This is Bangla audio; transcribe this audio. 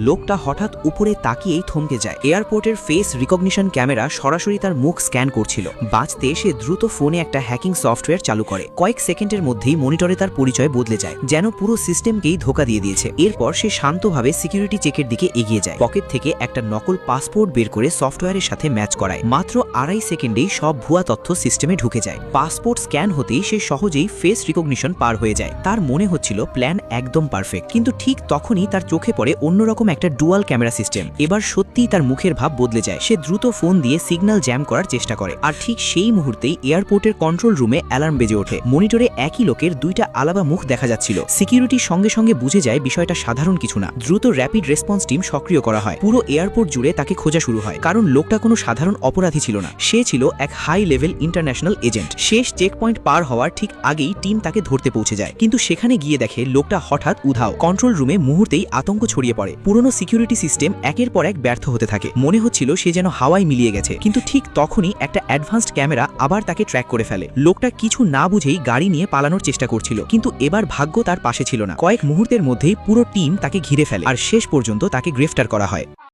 লোকটা হঠাৎ উপরে তাকিয়েই থমকে যায়। এয়ারপোর্টের ফেস রিকগনিশন ক্যামেরা সরাসরি তার মুখ স্ক্যান করছিল। বাঁচতে সে দ্রুত ফোনে একটা হ্যাকিং সফটওয়্যার চালু করে। কয়েক সেকেন্ডের মধ্যেই মনিটরে তার পরিচয় বদলে যায়, যেন পুরো সিস্টেমকেই ধোকা দিয়ে দিয়েছে। এরপর সে শান্তভাবে সিকিউরিটি চেকের দিকে এগিয়ে যায়। পকেট থেকে একটা নকল পাসপোর্ট বের করে সফটওয়্যারের সাথে ম্যাচ করায়। মাত্র 2.5 সেকেন্ডেই সব ভুয়া তথ্য সিস্টেমে ঢুকে যায়। পাসপোর্ট স্ক্যান হতেই সে সহজেই ফেস রিকগনিশন পার হয়ে যায়। তার মনে হচ্ছিল প্ল্যান একদম পারফেক্ট, কিন্তু ঠিক তখনই তার চোখে পড়ে অন্যরকম একটা ডুয়াল ক্যামেরা সিস্টেম। এবার সত্যিই তার মুখের ভাব বদলে যায়। সে দ্রুত ফোন দিয়ে সিগন্যাল জ্যাম করার চেষ্টা করে, আর ঠিক সেই মুহূর্তেই এয়ারপোর্টের কন্ট্রোল রুমে অ্যালার্ম বেজে ওঠে। মনিটরে একই লোকের দুইটা আলাদা মুখ দেখা যাচ্ছিল। সিকিউরিটি সঙ্গে সঙ্গে বুঝে যায় বিষয়টা সাধারণ কিছু না। দ্রুত র্যাপিড রেসপন্স টিম সক্রিয় করা হয়। পুরো এয়ারপোর্ট জুড়ে তাকে খোঁজা শুরু হয়, কারণ লোকটা কোনো সাধারণ অপরাধী ছিল না, সে ছিল এক হাই লেভেল ইন্টারন্যাশনাল এজেন্ট। শেষ চেকপয়েন্ট পার হওয়ার ঠিক আগেই টিম তাকে ধরতে পৌঁছে যায়, কিন্তু সেখানে গিয়ে দেখে লোকটা হঠাৎ উধাও। কন্ট্রোল রুমে মুহূর্তেই আতঙ্ক ছড়িয়ে পড়ে। পুরনো সিকিউরিটি সিস্টেম একের পর এক ব্যর্থ হতে থাকে। মনে হচ্ছিল সে যেন হাওয়ায় মিলিয়ে গেছে, কিন্তু ঠিক তখনই একটা অ্যাডভান্সড ক্যামেরা আবার তাকে ট্র্যাক করে ফেলে। লোকটা কিছু না বুঝেই গাড়ি নিয়ে পালানোর চেষ্টা করছিল, কিন্তু এবার ভাগ্য তার পাশে ছিল না। কয়েক মুহূর্তের মধ্যেই পুরো টিম তাকে ঘিরে ফেলে, আর শেষ পর্যন্ত তাকে গ্রেফতার করা হয়।